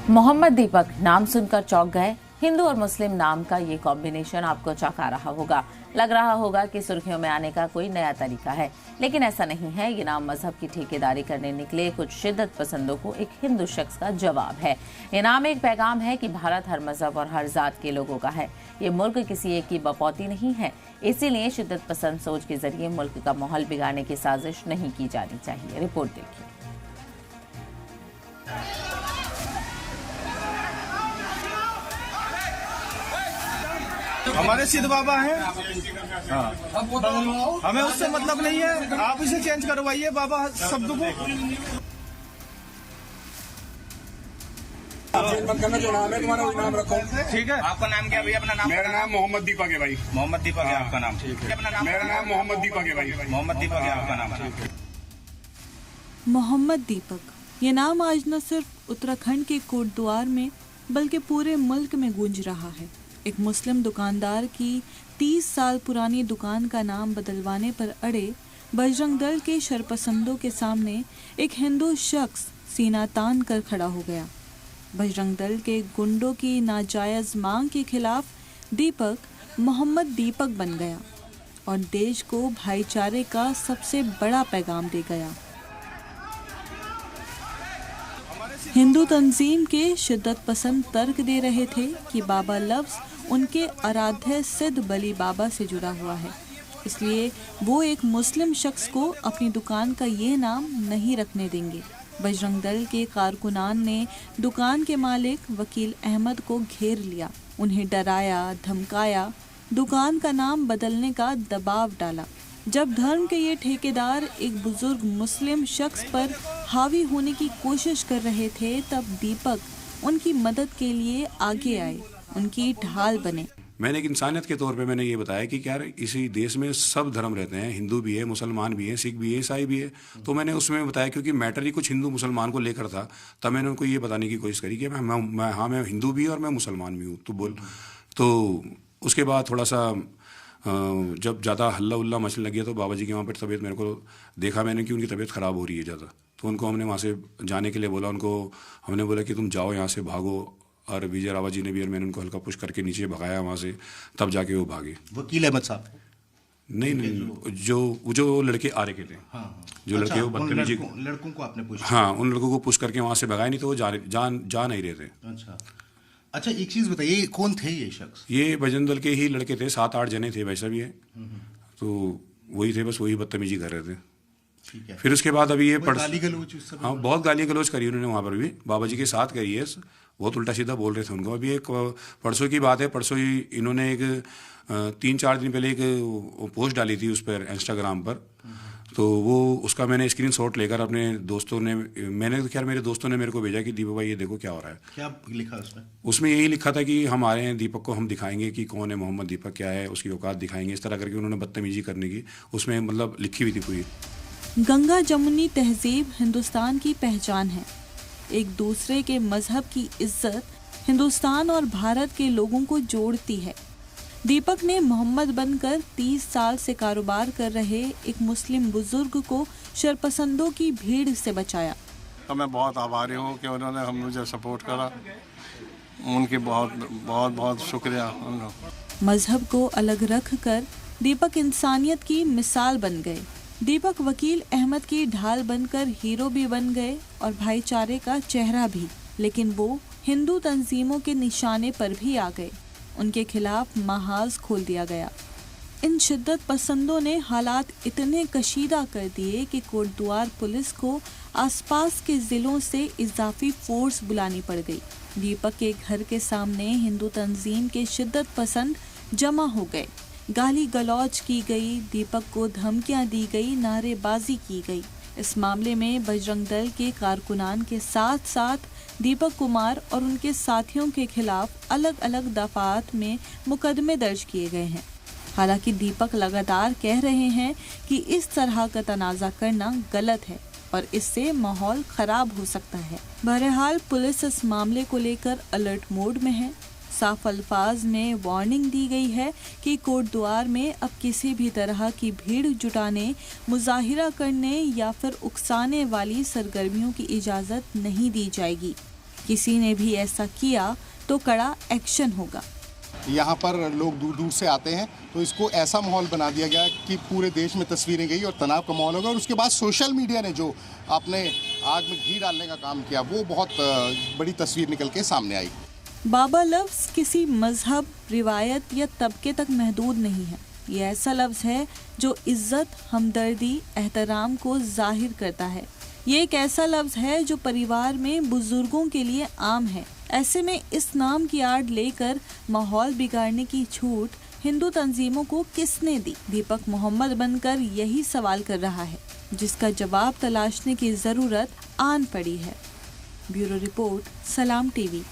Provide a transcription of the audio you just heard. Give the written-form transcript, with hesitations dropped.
मोहम्मद दीपक नाम सुनकर चौंक गए। हिंदू और मुस्लिम नाम का ये कॉम्बिनेशन आपको चौंका रहा होगा। लग रहा होगा कि सुर्खियों में आने का कोई नया तरीका है, लेकिन ऐसा नहीं है। ये नाम मजहब की ठेकेदारी करने निकले कुछ शिद्दत पसंदों को एक हिंदू शख्स का जवाब है। ये नाम एक पैगाम है कि भारत हर मजहब और हर जात के लोगों का है। ये मुल्क किसी एक की बपौती नहीं है। इसीलिए शिद्दत पसंद सोच के जरिए मुल्क का माहौल बिगाड़ने की साजिश नहीं की जानी चाहिए। रिपोर्ट देखिए। हमारे सिद्ध बाबा हैं। हाँ। हमें उससे मतलब नहीं है, आप इसे चेंज करवाइए बाबा शब्द को। करना जो नाम है तुम्हारा वो नाम रखो। ठीक है। आपका नाम क्या है भैया? अपना नाम। मेरा नाम मोहम्मद दीपक है भाई। मोहम्मद दीपक है आपका नाम? ठीक है। अपना नाम? मेरा नाम मोहम्मद दीपक है भाई। मोहम्मद दीपक है आपका नाम? ठीक है। मोहम्मद दीपक, ये नाम आज न सिर्फ उत्तराखंड के कोटद्वार में बल्कि पूरे मुल्क में गूंज रहा है। एक मुस्लिम दुकानदार की 30 साल पुरानी दुकान का नाम बदलवाने पर अड़े बजरंग दल के शरपसंदों के सामने एक हिंदू शख्स सीना तान कर खड़ा हो गया। बजरंग दल के गुंडों की नाजायज मांग के खिलाफ दीपक मोहम्मद दीपक बन गया और देश को भाईचारे का सबसे बड़ा पैगाम दे गया। हिंदू तंजीम के शिद्दत पसंद तर्क दे रहे थे कि बाबा लफ्ज़ उनके आराध्य सिद्ध बली बाबा से जुड़ा हुआ है, इसलिए वो एक मुस्लिम शख्स को अपनी दुकान का ये नाम नहीं रखने देंगे। बजरंग दल के कारकुनान ने दुकान के मालिक वकील अहमद को घेर लिया, उन्हें डराया, धमकाया, दुकान का नाम बदलने का दबाव डाला। जब धर्म के ये ठेकेदार एक बुजुर्ग मुस्लिम शख्स पर हावी होने की कोशिश कर रहे थे, तब दीपक उनकी मदद के लिए आगे आए, उनकी ढाल बने। मैंने एक इंसानियत के तौर पे मैंने ये बताया कि क्या इसी देश में सब धर्म रहते हैं, हिंदू भी है, मुसलमान भी है, सिख भी है, ईसाई भी है। तो मैंने उसमें बताया, क्योंकि मैटर ही कुछ हिंदू मुसलमान को लेकर था, तब मैंने उनको ये बताने की कोशिश करी कि मैं हिंदू भी और मैं मुसलमान भी हूँ। तो उसके बाद थोड़ा सा जब ज़्यादा हल्ला उल्ला मचने लग गया तो बाबा जी की वहाँ पर तबीयत, मेरे को देखा मैंने कि उनकी तबीयत ख़राब हो रही है ज़्यादा, तो उनको हमने वहाँ से जाने के लिए बोला। उनको हमने बोला कि तुम जाओ यहाँ से, भागो। और विजय रावत जी ने भी, और मैंने उनको हल्का पुश करके नीचे भगाया वहाँ से, तब जाके वो भागे। वकील अहमद साहब? नहीं, जो लड़के आ रहे थे। हाँ। जो लड़के वो बदतमीजी, लड़कों को आपने पुश? हाँ, उन लड़कों को पुश करके वहाँ से भगाया, नहीं तो वो जा नहीं रहे थे। अच्छा, एक चीज़ बताइए, कौन थे ये शख्स? ये बजरंग दल के ही लड़के थे, 7-8 जने थे वैसा भी है। तो वही थे, बस वही बदतमीजी कर रहे थे। ठीक है। फिर उसके बाद अभी ये गाली गलौज? हाँ, बहुत गाली गलौज करी उन्होंने वहाँ पर भी, बाबा जी के साथ करी है। बहुत उल्टा सीधा बोल रहे थे उनको। अभी एक परसों की बात है, परसों ही इन्होंने एक 3-4 दिन पहले एक पोस्ट डाली थी उस पर, इंस्टाग्राम पर। तो वो उसका मैंने स्क्रीनशॉट लेकर अपने दोस्तों ने, मैंने तो खैर मेरे दोस्तों ने मेरे को भेजा कि दीपक भाई ये देखो क्या हो रहा है। क्या लिखा उसमें? उसमें यही लिखा था कि हम आ रहे हैं, दीपक को हम दिखाएंगे कि कौन है मोहम्मद दीपक, क्या है उसकी औकात दिखाएंगे, इस तरह करके उन्होंने बदतमीजी करने की उसमें मतलब लिखी हुई थी पूरी। गंगा जमुनी तहजीब हिंदुस्तान की पहचान है। एक दूसरे के मजहब की इज्जत हिंदुस्तान और भारत के लोगों को जोड़ती है। दीपक ने मोहम्मद बनकर 30 साल से कारोबार कर रहे एक मुस्लिम बुजुर्ग को शरपसंदों की भीड़ से बचाया। तो मैं बहुत आभारी हूँ कि उन्होंने हम मुझे सपोर्ट करा, उनकी बहुत बहुत बहुत शुक्रिया। मजहब को अलग रख कर दीपक इंसानियत की मिसाल बन गए। दीपक वकील अहमद की ढाल बनकर हीरो भी बन गए और भाईचारे का चेहरा भी, लेकिन वो हिंदू तंजीमों के निशाने पर भी आ गए। उनके खिलाफ महाज खोल दिया गया। इन शिद्दत पसंदों ने हालात इतने कशीदा कर दिए कि कोटद्वार पुलिस को आसपास के जिलों से इजाफी फोर्स बुलानी पड़ गई। दीपक के घर के सामने हिंदू तंजीम के शिद्दत पसंद जमा हो गए, गाली गलौज की गई, दीपक को धमकियां दी गई, नारेबाजी की गई। इस मामले में बजरंग दल के कारकुनान के साथ साथ दीपक कुमार और उनके साथियों के खिलाफ अलग अलग दफात में मुकदमे दर्ज किए गए हैं। हालांकि दीपक लगातार कह रहे हैं कि इस तरह का तनाज़ा करना गलत है और इससे माहौल खराब हो सकता है। बहरहाल पुलिस इस मामले को लेकर अलर्ट मोड में है। साफ अल्फाज में वार्निंग दी गई है कि कोटद्वार में अब किसी भी तरह की भीड़ जुटाने, मुजाहिरा करने या फिर उकसाने वाली सरगर्मियों की इजाज़त नहीं दी जाएगी। किसी ने भी ऐसा किया तो कड़ा एक्शन होगा। यहाँ पर लोग दूर दूर से आते हैं, तो इसको ऐसा माहौल बना दिया गया कि पूरे देश में तस्वीरें गई और तनाव का माहौल होगा। और उसके बाद सोशल मीडिया ने जो आपने आग में घी डालने का काम किया, वो बहुत बड़ी तस्वीर निकल के सामने आई। बाबा लफ्ज़ किसी मजहब, रिवायत या तबके तक महदूद नहीं है। ये ऐसा लफ्ज़ है जो इज्जत, हमदर्दी, एहतराम को जाहिर करता है। ये एक ऐसा लफ्ज़ है जो परिवार में बुजुर्गों के लिए आम है। ऐसे में इस नाम की आड़ लेकर माहौल बिगाड़ने की छूट हिंदू तंजीमों को किसने दी? दीपक मोहम्मद बनकर यही सवाल कर रहा है, जिसका जवाब तलाशने की ज़रूरत आन पड़ी है। ब्यूरो रिपोर्ट, सलाम टीवी।